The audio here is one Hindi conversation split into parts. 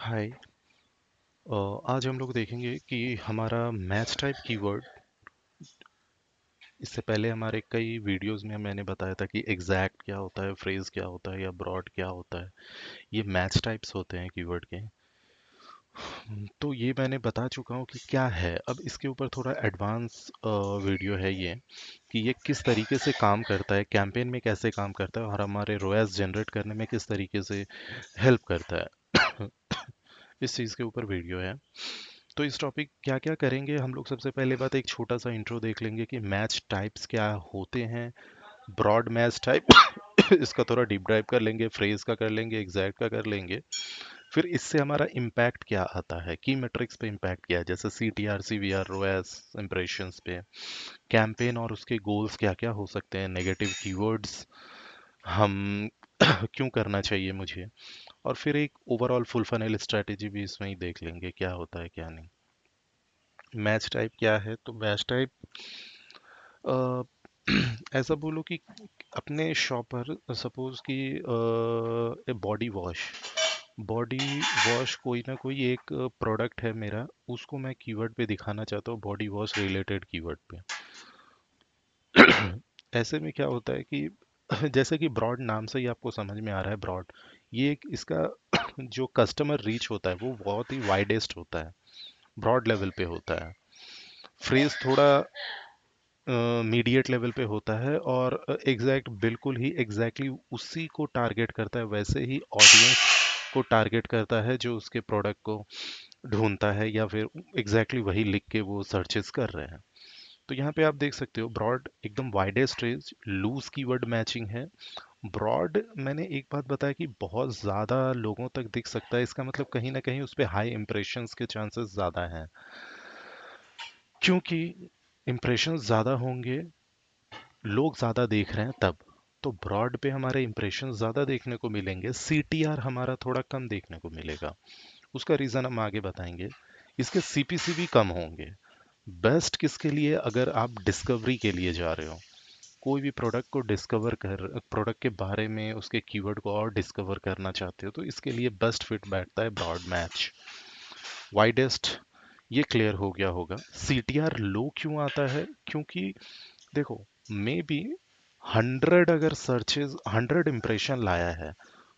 हाय। आज हम लोग देखेंगे कि हमारा मैच टाइप कीवर्ड, इससे पहले हमारे कई वीडियोस में मैंने बताया था कि एग्जैक्ट क्या होता है, फ्रेज क्या होता है या ब्रॉड क्या होता है। ये मैच टाइप्स होते हैं कीवर्ड के। तो ये मैंने बता चुका हूँ कि क्या है। अब इसके ऊपर थोड़ा एडवांस वीडियो है ये, कि ये किस तरीके से काम करता है, कैंपेन में कैसे काम करता है और हमारे रोएस जनरेट करने में किस तरीके से हेल्प करता है। इस चीज़ के ऊपर वीडियो है। तो इस टॉपिक क्या क्या करेंगे हम लोग, सबसे पहले बात एक छोटा सा इंट्रो देख लेंगे कि मैच टाइप्स क्या होते हैं। ब्रॉड मैच टाइप इसका थोड़ा डीप डाइव कर लेंगे, फ्रेज का कर लेंगे, एग्जैक्ट का कर लेंगे। फिर इससे हमारा इम्पैक्ट क्या आता है, की मेट्रिक्स पे इम्पैक्ट क्या है, जैसे C T R, C V R, ROAS, impressions पे। कैंपेन और उसके गोल्स क्या क्या हो सकते हैं, नेगेटिव कीवर्ड्स हम क्यों करना चाहिए मुझे। और फिर एक ओवरऑल फुल फनेल स्ट्रेटेजी भी इसमें ही देख लेंगे, क्या होता है क्या नहीं। मैच टाइप क्या है, तो मैच टाइप ऐसा बोलो कि अपने शॉप पर सपोज कि बॉडी वॉश, बॉडी वॉश कोई ना कोई एक प्रोडक्ट है मेरा, उसको मैं कीवर्ड पे दिखाना चाहता हूँ, बॉडी वॉश रिलेटेड कीवर्ड पे। ऐसे में क्या होता है कि जैसे कि ब्रॉड नाम से ही आपको समझ में आ रहा है, ब्रॉड ये एक इसका जो कस्टमर रीच होता है वो बहुत ही वाइडेस्ट होता है, ब्रॉड लेवल पे होता है। फ्रेज थोड़ा मीडिएट लेवल पे होता है, और एग्जैक्ट बिल्कुल ही एग्जैक्टली उसी को टारगेट करता है, वैसे ही ऑडियंस को टारगेट करता है जो उसके प्रोडक्ट को ढूंढता है, या फिर एग्जैक्टली वही लिख के वो सर्चेस कर रहे हैं। तो यहाँ पे आप देख सकते हो ब्रॉड एकदम widest range, loose keyword matching है। ब्रॉड मैंने एक बात बताया कि बहुत ज़्यादा लोगों तक दिख सकता है, इसका मतलब कहीं ना कहीं उस पर हाई इंप्रेशंस के चांसेस ज़्यादा हैं, क्योंकि इंप्रेशंस ज़्यादा होंगे, लोग ज़्यादा देख रहे हैं तब। तो ब्रॉड पे हमारे इंप्रेशन ज़्यादा देखने को मिलेंगे, सीटीआर हमारा थोड़ा कम देखने को मिलेगा। उसका रीज़न हम आगे बताएंगे। इसके सीपीसी भी कम होंगे। बेस्ट किसके लिए, अगर आप डिस्कवरी के लिए जा रहे हो, कोई भी प्रोडक्ट को डिस्कवर कर, प्रोडक्ट के बारे में उसके कीवर्ड को और डिस्कवर करना चाहते हो, तो इसके लिए बेस्ट फिट बैठता है ब्रॉड मैच। वाइडेस्ट, ये क्लियर हो गया होगा। सीटीआर लो क्यों आता है, क्योंकि देखो, मे बी 100 अगर सर्चेज 100 इंप्रेशन लाया है,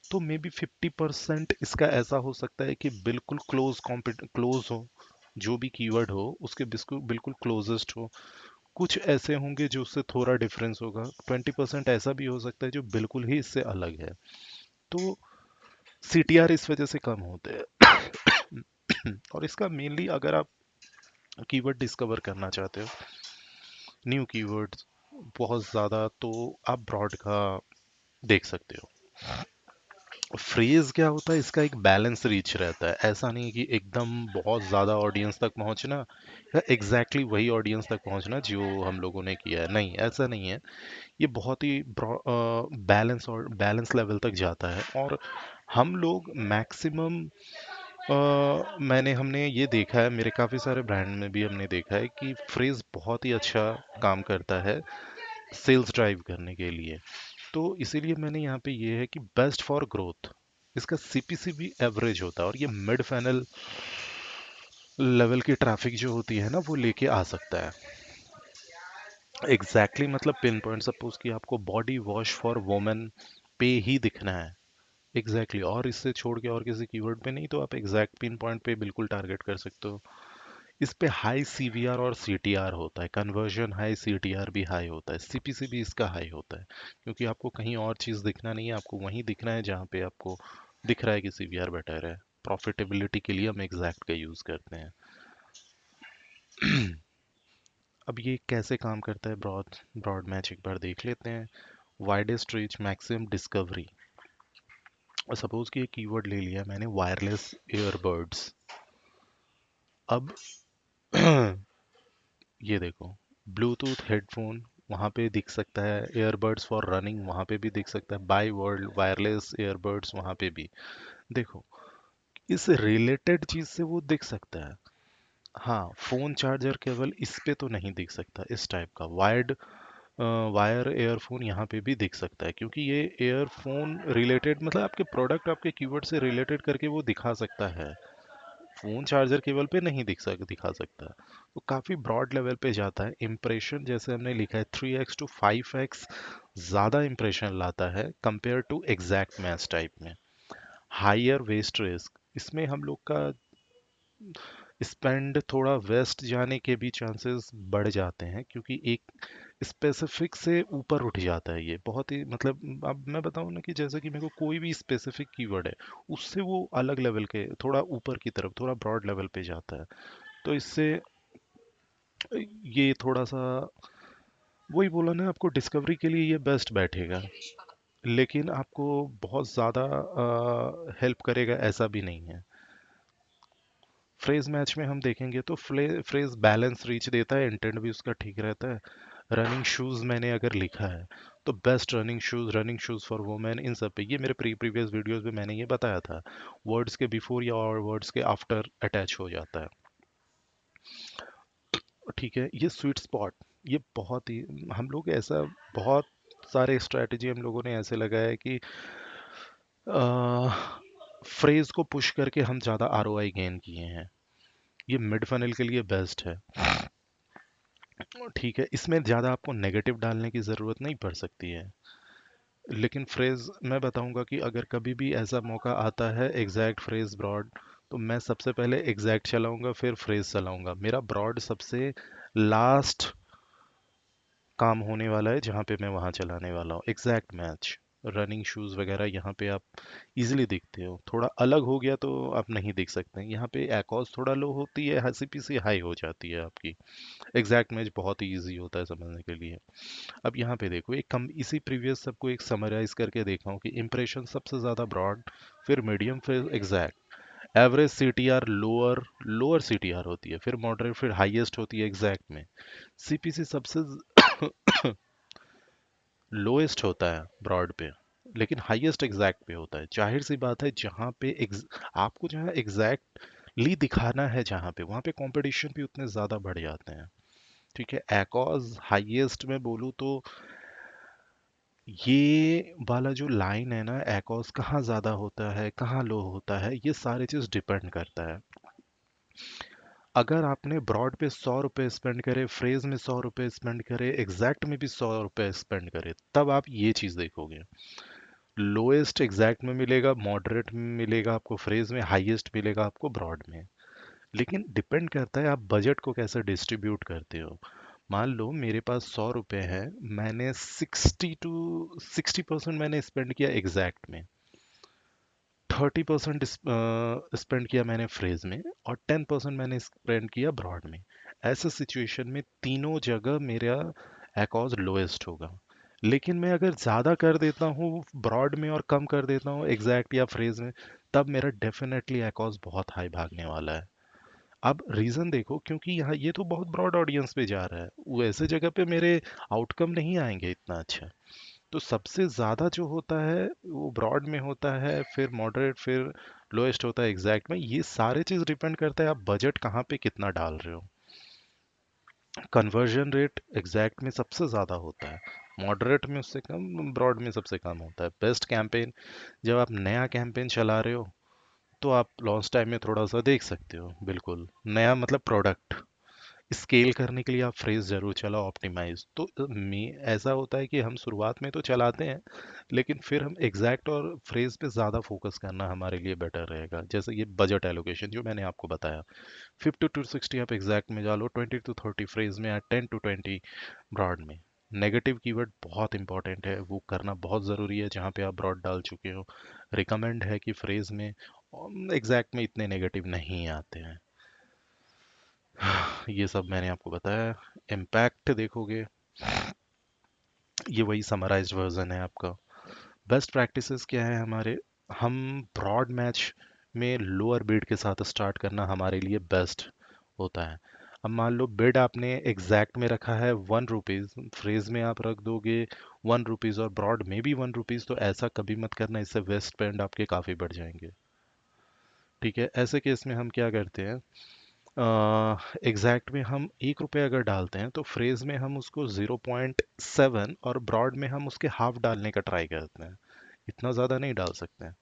तो मे बी 50% इसका ऐसा हो सकता है कि बिल्कुल क्लोज हो, जो भी कीवर्ड हो उसके बिल्कुल बिल्कुल क्लोजेस्ट हो। कुछ ऐसे होंगे जो उससे थोड़ा डिफरेंस होगा, 20% ऐसा भी हो सकता है जो बिल्कुल ही इससे अलग है। तो सीटीआर इस वजह से कम होते हैं। और इसका मेनली अगर आप कीवर्ड डिस्कवर करना चाहते हो, न्यू कीवर्ड्स बहुत ज़्यादा, तो आप ब्रॉड का देख सकते हो। फ्रेज क्या होता है, इसका एक बैलेंस रीच रहता है, ऐसा नहीं कि एकदम बहुत ज़्यादा ऑडियंस तक पहुंचना या एग्जैक्टली वही ऑडियंस तक पहुंचना जो हम लोगों ने किया है, नहीं ऐसा नहीं है। ये बहुत ही बैलेंस और बैलेंस लेवल तक जाता है। और हम लोग मैक्सिमम, मैंने हमने ये देखा है, मेरे काफ़ी सारे ब्रांड में भी हमने देखा है कि फ्रेज बहुत ही अच्छा काम करता है सेल्स ड्राइव करने के लिए। तो इसीलिए मैंने यहाँ पे ये है कि बेस्ट फॉर ग्रोथ, इसका सीपीसी भी एवरेज होता है, और ये मिड फैनल लेवल की ट्रैफिक जो होती है ना वो लेके आ सकता है। एग्जैक्टली मतलब पिन पॉइंट, सपोज कि आपको बॉडी वॉश फॉर वोमेन पे ही दिखना है, एग्जैक्टली और इससे छोड़ के और किसी कीवर्ड पे नहीं, तो आप एग्जैक्ट पिन पॉइंट पे बिल्कुल टारगेट कर सकते हो। इस पे हाई सीवीआर और सीटीआर होता है, कन्वर्जन हाई, सीटीआर भी हाई होता है, सीपीसी भी इसका हाई होता है, क्योंकि आपको कहीं और चीज़ दिखना नहीं है, आपको वहीं दिखना है जहाँ पे आपको दिख रहा है कि सीवीआर बेटर है। प्रॉफिटेबिलिटी के लिए हम एग्जैक्ट का यूज़ करते हैं। अब ये कैसे काम करता है ब्रॉड, ब्रॉड मैच एक बार देख लेते हैं। Widest reach, maximum discovery. Suppose कि एक कीवर्ड ले लिया मैंने, वायरलेस ईयरबड्स। अब ये देखो, ब्लूटूथ हेडफोन वहाँ पे दिख सकता है, ईयरबड्स फॉर रनिंग वहाँ पे भी दिख सकता है, बाय वर्ल्ड वायरलेस ईयरबड्स वहाँ पे भी देखो, इस रिलेटेड चीज़ से वो दिख सकता है। हाँ, फोन चार्जर केवल इस पे तो नहीं दिख सकता, इस टाइप का वायर्ड वायर एयरफोन यहाँ पे भी दिख सकता है, क्योंकि ये एयरफोन रिलेटेड मतलब आपके प्रोडक्ट आपके कीवर्ड से रिलेटेड करके वो दिखा सकता है। फोन चार्जर केबल पे नहीं दिखा सकता। तो काफ़ी ब्रॉड लेवल पे जाता है इम्प्रेशन। जैसे हमने लिखा है 3x to 5x ज़्यादा इम्प्रेशन लाता है compare to exact match type में। हायर वेस्ट रिस्क, इसमें हम लोग का स्पेंड थोड़ा वेस्ट जाने के भी चांसेस बढ़ जाते हैं, क्योंकि एक स्पेसिफिक से ऊपर उठ जाता है ये बहुत ही। मतलब अब मैं बताऊं ना कि जैसे कि मेरे को कोई भी स्पेसिफिक कीवर्ड है, उससे वो अलग लेवल के थोड़ा ऊपर की तरफ थोड़ा ब्रॉड लेवल पे जाता है। तो इससे ये थोड़ा सा वही बोला ना आपको, डिस्कवरी के लिए ये बेस्ट बैठेगा, लेकिन आपको बहुत ज़्यादा हेल्प करेगा ऐसा भी नहीं है। फ्रेज मैच में हम देखेंगे तो फ्रेज बैलेंस रीच देता है, इंटेंट भी उसका ठीक रहता है। रनिंग शूज़ मैंने अगर लिखा है तो best running shoes for women, इन सब पे ये मेरे प्रीवियस वीडियोस में मैंने ये बताया था। वर्ड्स के बिफोर या और वर्ड्स के आफ्टर अटैच हो जाता है। ठीक है, ये स्वीट स्पॉट, ये बहुत ही हम लोग ऐसा बहुत सारे स्ट्रैटेजी हम लोगों ने ऐसे लगाया है कि फ्रेज को पुश करके हम ज़्यादा आरओआई गेन किए हैं। ये मिड फनल के लिए बेस्ट है। ठीक है, इसमें ज़्यादा आपको नेगेटिव डालने की ज़रूरत नहीं पड़ सकती है। लेकिन फ्रेज मैं बताऊंगा कि अगर कभी भी ऐसा मौका आता है एग्जैक्ट फ्रेज ब्रॉड, तो मैं सबसे पहले एग्जैक्ट चलाऊंगा फिर फ्रेज चलाऊंगा। मेरा ब्रॉड सबसे लास्ट काम होने वाला है, जहाँ पे मैं वहाँ चलाने वाला हूँ एग्जैक्ट मैच। रनिंग शूज़ वगैरह यहाँ पे आप इजीली दिखते हो, थोड़ा अलग हो गया तो आप नहीं दिख सकते। यहाँ पे एकॉस थोड़ा लो होती है, सीपीसी हाई हो जाती है आपकी। एग्जैक्ट मैच बहुत ही ईजी होता है समझने के लिए। अब यहाँ पे देखो एक कम इसी प्रीवियस सबको एक समराइज करके देखा हूँ कि इंप्रेशन सबसे ज़्यादा ब्रॉड, फिर मीडियम, फिर exact. Average CTR lower lower CTR होती है, फिर मॉडरेट, फिर हाईएस्ट होती है एग्जैक्ट में। सीपीसी सबसे लोएस्ट होता है ब्रॉड पे, लेकिन हाईएस्ट एग्जैक्ट पे होता है। जाहिर सी बात है, जहाँ पे आपको जहाँ एग्जैक्टली दिखाना है, जहाँ पे वहाँ पे कंपटीशन भी उतने ज़्यादा बढ़ जाते हैं। ठीक है, एकॉज हाईएस्ट में बोलूँ तो ये वाला जो लाइन है ना, एकॉस कहाँ ज़्यादा होता है कहाँ लो होता है, ये सारी चीज़ डिपेंड करता है। अगर आपने ब्रॉड पे 100 रुपये स्पेंड करे, फ्रेज में 100 रुपये स्पेंड करे, एग्जैक्ट में भी 100 रुपये स्पेंड करे, तब आप ये चीज़ देखोगे। लोएस्ट एग्जैक्ट में मिलेगा, मॉडरेट में मिलेगा आपको फ्रेज में, हाईएस्ट मिलेगा आपको ब्रॉड में। लेकिन डिपेंड करता है आप बजट को कैसे डिस्ट्रीब्यूट करते हो। मान लो मेरे पास 100 रुपये है, मैंने 60% मैंने स्पेंड किया एग्जैक्ट में, 30% स्पेंड किया मैंने फ्रेज में, और 10% मैंने स्पेंड किया ब्रॉड में। ऐसे सिचुएशन में तीनों जगह मेरा एकॉज लोएस्ट होगा। लेकिन मैं अगर ज़्यादा कर देता हूँ ब्रॉड में और कम कर देता हूँ एग्जैक्ट या फ्रेज में, तब मेरा डेफिनेटली एकॉज बहुत हाई भागने वाला है। अब रीज़न देखो, क्योंकि यहाँ ये तो बहुत ब्रॉड ऑडियंस पे जा रहा है, वैसे जगह पे मेरे आउटकम नहीं आएंगे इतना अच्छा। तो सबसे ज़्यादा जो होता है वो ब्रॉड में होता है, फिर मॉडरेट, फिर लोएस्ट होता है एग्जैक्ट में। ये सारे चीज़ डिपेंड करता है आप बजट कहाँ पे कितना डाल रहे हो। कन्वर्जन रेट एग्जैक्ट में सबसे ज़्यादा होता है, मॉडरेट में उससे कम, ब्रॉड में सबसे कम होता है। बेस्ट कैंपेन, जब आप नया कैंपेन चला रहे हो तो आप लॉन्च टाइम में थोड़ा सा देख सकते हो, बिल्कुल नया मतलब प्रोडक्ट स्केल करने के लिए आप फ्रेज जरूर चलाओ ऑप्टिमाइज। तो ऐसा होता है कि हम शुरुआत में तो चलाते हैं, लेकिन फिर हम एग्जैक्ट और फ्रेज पे ज़्यादा फोकस करना हमारे लिए बेटर रहेगा। जैसे ये बजट एलोकेशन जो मैंने आपको बताया, 50 to 60 आप एग्जैक्ट में डालो, 20 to 30 फ्रेज में, या 10 to 20 ब्रॉड में। नेगेटिव कीवर्ड बहुत इंपॉर्टेंट है, वो करना बहुत ज़रूरी है जहाँ पे आप ब्रॉड डाल चुके हो। रिकमेंड है कि फ्रेज में एग्जैक्ट में इतने नेगेटिव नहीं आते हैं। ये सब मैंने आपको बताया। इम्पैक्ट देखोगे, ये वही समराइज्ड वर्जन है आपका। बेस्ट प्रैक्टिसेस क्या है हमारे, हम ब्रॉड मैच में लोअर बिड के साथ स्टार्ट करना हमारे लिए बेस्ट होता है। अब मान लो बिड आपने एग्जैक्ट में रखा है 1 रुपीज़, फ्रेज में आप रख दोगे 1 रुपीज़ और ब्रॉड में भी 1 रुपीज़, तो ऐसा कभी मत करना, इससे वेस्ट स्पेंड आपके काफ़ी बढ़ जाएंगे। ठीक है, ऐसे केस में हम क्या करते हैं, एग्जैक्ट में हम 1 रुपये अगर डालते हैं तो फ्रेज में हम उसको 0.7 और ब्रॉड में हम उसके हाफ डालने का ट्राई करते हैं। इतना ज़्यादा नहीं डाल सकते हैं।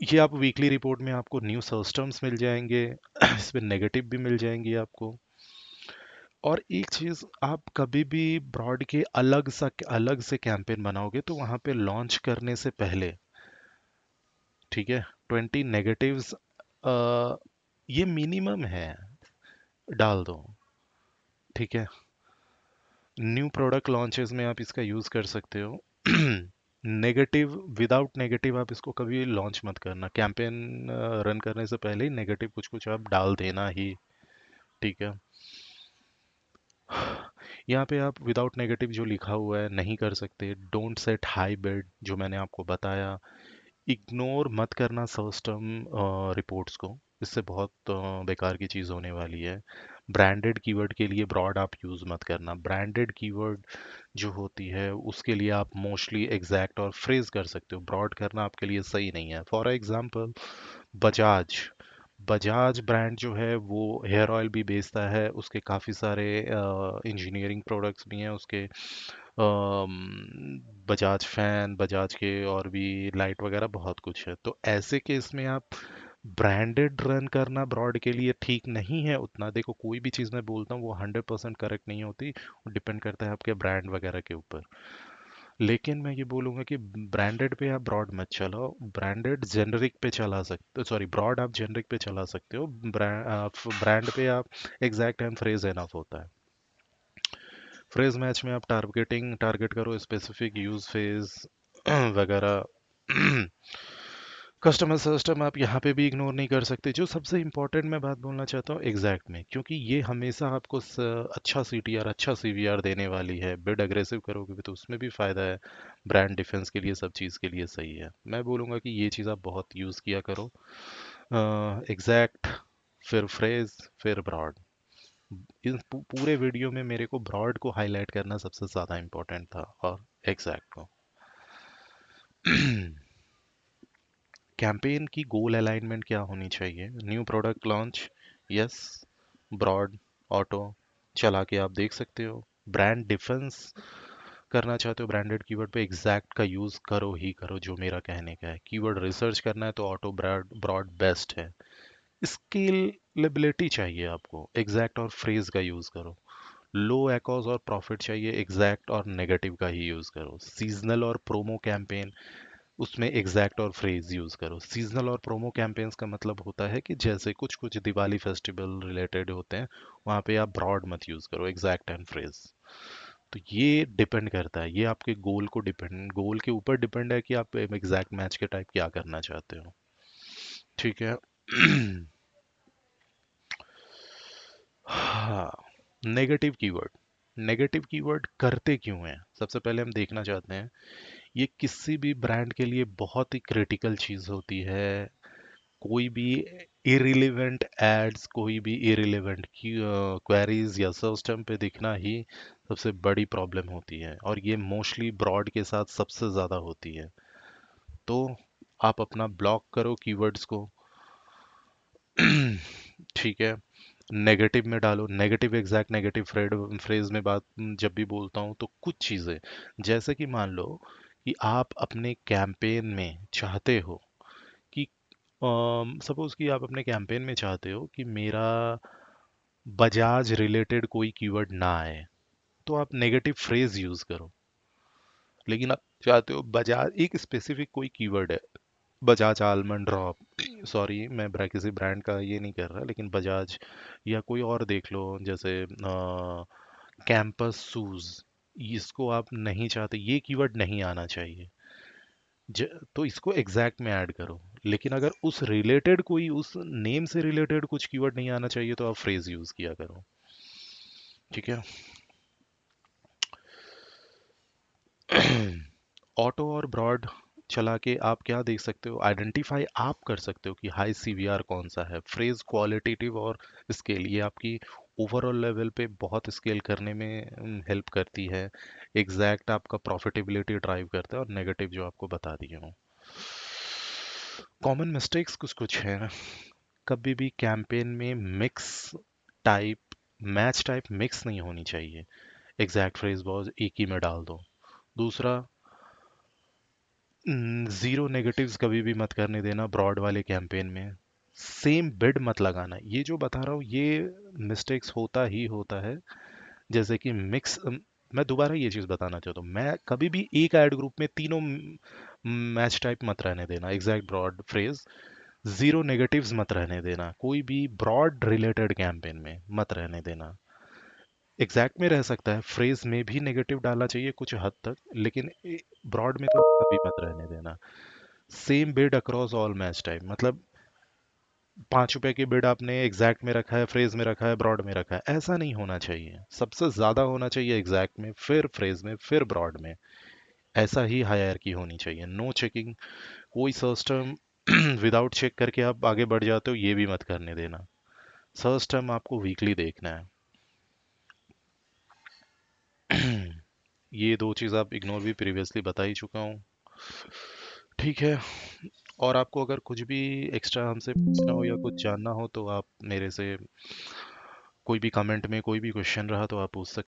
ये आप वीकली रिपोर्ट में आपको न्यू सिस्टम्स मिल जाएंगे। इसमें नेगेटिव भी मिल जाएंगे आपको। और एक चीज़, आप कभी भी ब्रॉड के अलग से कैंपेन बनाओगे तो वहाँ पे लॉन्च करने से पहले, ठीक है, 20 नेगेटिव्स ये मिनिमम है, डाल दो। ठीक है, न्यू प्रोडक्ट लॉन्चेस में आप इसका यूज़ कर सकते हो। नेगेटिव, विदाउट नेगेटिव आप इसको कभी लॉन्च मत करना। कैंपेन रन करने से पहले ही नेगेटिव कुछ कुछ आप डाल देना ही। ठीक है, यहाँ पे आप विदाउट नेगेटिव जो लिखा हुआ है नहीं कर सकते। डोंट सेट हाई बिड, जो मैंने आपको बताया। इग्नोर मत करना सिस्टम रिपोर्ट्स को, इससे बहुत बेकार की चीज़ होने वाली है। ब्रांडेड कीवर्ड के लिए ब्रॉड आप यूज़ मत करना। ब्रांडेड कीवर्ड जो होती है उसके लिए आप मोस्टली एग्जैक्ट और फ्रेज कर सकते हो। ब्रॉड करना आपके लिए सही नहीं है। For example, Bajaj Bajaj brand जो है वो हेयर ऑयल भी बेचता है, उसके काफ़ी सारे इंजीनियरिंग प्रोडक्ट्स भी हैं उसके। बजाज फैन, बजाज के और भी लाइट वगैरह बहुत कुछ है। तो ऐसे केस में आप ब्रांडेड रन करना ब्रॉड के लिए ठीक नहीं है उतना। देखो, कोई भी चीज़ मैं बोलता हूँ वो 100% करेक्ट नहीं होती, वो डिपेंड करता है आपके ब्रांड वगैरह के ऊपर। लेकिन मैं ये बोलूँगा कि ब्रांडेड पे आप ब्रॉड मत चलाओ। ब्रांडेड जेनरिक पे चला सकते, सॉरी, ब्रॉड आप जेनरिक पे चला सकते हो। ब्रांड पे आप एग्जैक्ट एंड फ्रेज एनफ होता है। फ्रेज मैच में आप टारगेट करो स्पेसिफिक यूज फेज वगैरह। कस्टमर सिस्टम आप यहाँ पे भी इग्नोर नहीं कर सकते। जो सबसे इम्पोर्टेंट मैं बात बोलना चाहता हूँ एग्जैक्ट में, क्योंकि ये हमेशा आपको अच्छा सीटीआर, अच्छा सीवीआर देने वाली है। बिड अग्रेसिव करोगे भी तो उसमें भी फायदा है। ब्रांड डिफेंस के लिए, सब चीज़ के लिए सही है। मैं बोलूँगा कि ये चीज़ आप बहुत यूज़ किया करो। एग्जैक्ट, फिर फ्रेज, फिर ब्रॉड। इस पूरे वीडियो में मेरे को ब्रॉड को हाईलाइट करना सबसे ज़्यादा इम्पोर्टेंट था, और एग्जैक्ट को। कैंपेन की गोल अलाइनमेंट क्या होनी चाहिए? New product launch, yes. Broad, auto, चला के आप देख सकते हो। ब्रांड डिफेंस करना चाहते हो ब्रांडेड कीवर्ड पे, एग्जैक्ट का यूज़ करो ही करो, जो मेरा कहने का है। कीवर्ड रिसर्च करना है तो ऑटो, ब्रॉड ब्रॉड बेस्ट है। स्केलेबिलिटी चाहिए आपको, एग्जैक्ट और फ्रेज का यूज़ करो। लो एकॉज और प्रॉफिट चाहिए, एग्जैक्ट और नेगेटिव का ही यूज़ करो। सीजनल और प्रोमो कैंपेन, उसमें एग्जैक्ट और फ्रेज यूज करो। सीजनल और प्रोमो कैंपेन्स का मतलब होता है कि जैसे कुछ कुछ दिवाली फेस्टिवल रिलेटेड होते हैं, वहाँ पे आप ब्रॉड मत यूज करो, एग्जैक्ट एंड फ्रेज। तो ये डिपेंड करता है, ये आपके गोल के ऊपर डिपेंड है कि आप एग्जैक्ट मैच के टाइप क्या करना चाहते हो। ठीक है। हाँ, नेगेटिव कीवर्ड करते क्यों हैं, सबसे पहले हम देखना चाहते हैं। ये किसी भी ब्रांड के लिए बहुत ही क्रिटिकल चीज़ होती है। कोई भी इरिलेवेंट एड्स, कोई भी इरिलेवेंट क्वेरीज या सर्च टर्म पे दिखना ही सबसे बड़ी प्रॉब्लम होती है, और ये मोस्टली ब्रॉड के साथ सबसे ज़्यादा होती है। तो आप अपना ब्लॉक करो कीवर्ड्स को। ठीक है, नेगेटिव में डालो। नेगेटिव, एग्जैक्ट नेगेटिव फ्रेज में बात जब भी बोलता हूँ तो कुछ चीज़ें, जैसे कि मान लो कि आप अपने कैंपेन में चाहते हो कि, सपोज कि आप अपने कैंपेन में चाहते हो कि मेरा बजाज रिलेटेड कोई कीवर्ड ना आए, तो आप नेगेटिव फ्रेज यूज करो। लेकिन आप चाहते हो बजाज, एक स्पेसिफिक कोई कीवर्ड है, बजाज आलमंड ड्रॉप, सॉरी मैं किसी ब्रांड का ये नहीं कर रहा, लेकिन बजाज या कोई और देख लो, जैसे कैंपस शूज, इसको आप नहीं चाहते, ये कीवर्ड नहीं आना चाहिए। तो इसको एग्जैक्ट में ऐड करो। लेकिन अगर उस रिलेटेड कोई, उस नेम से रिलेटेड कुछ कीवर्ड नहीं आना चाहिए तो आप फ्रेज यूज किया करो। ठीक है। ऑटो और ब्रॉड चला के आप क्या देख सकते हो, आइडेंटिफाई आप कर सकते हो कि हाई सीवीआर कौन सा है। फ्रेज क्वालिटेटिव और स्केल, ये आपकी ओवरऑल लेवल पे बहुत स्केल करने में हेल्प करती है। एग्जैक्ट आपका प्रॉफिटेबिलिटी ड्राइव करता है, और नेगेटिव जो आपको बता दिए हूँ। कॉमन मिस्टेक्स कुछ कुछ है। कभी भी कैंपेन में mix type, match type mix नहीं होनी चाहिए। एग्जैक्ट फ्रेज बॉज एक ही में डाल दो। दूसरा, जीरो नेगेटिव्स कभी भी मत करने देना ब्रॉड वाले कैंपेन में। सेम बिड मत लगाना, ये जो बता रहा हूँ ये मिस्टेक्स होता ही होता है। जैसे कि मिक्स, मैं दोबारा ये चीज़ बताना चाहता हूँ, मैं कभी भी एक ऐड ग्रुप में तीनों मैच टाइप मत रहने देना, exact broad phrase. Zero negatives मत रहने देना, कोई भी ब्रॉड रिलेटेड कैंपेन में मत रहने देना। एग्जैक्ट में रह सकता है, फ्रेज में भी नेगेटिव डालना चाहिए कुछ हद तक, लेकिन ब्रॉड में तो कभी मत रहने देना। Same bid across all match type, मतलब 5 रुपए की बिड आपने एग्जैक्ट में रखा है, फ्रेज में रखा है, ब्रॉड में रखा है, ऐसा नहीं होना चाहिए। सबसे ज्यादा होना चाहिए एग्जैक्ट में, फिर फ्रेज में, फिर ब्रॉड में। ऐसा ही हायरार्की होनी चाहिए। नो चेकिंग, कोई सर्च टर्म विदाउट चेक करके आप आगे बढ़ जाते हो, ये भी मत करने देना। सर्च टर्म आपको वीकली देखना है। ये दो चीज़ आप इग्नोर भी प्रीवियसली बता ही चुका हूँ। ठीक है। और आपको अगर कुछ भी एक्स्ट्रा हमसे पूछना हो या कुछ जानना हो तो आप मेरे से कोई भी कमेंट में कोई भी क्वेश्चन रहा तो आप पूछ सकते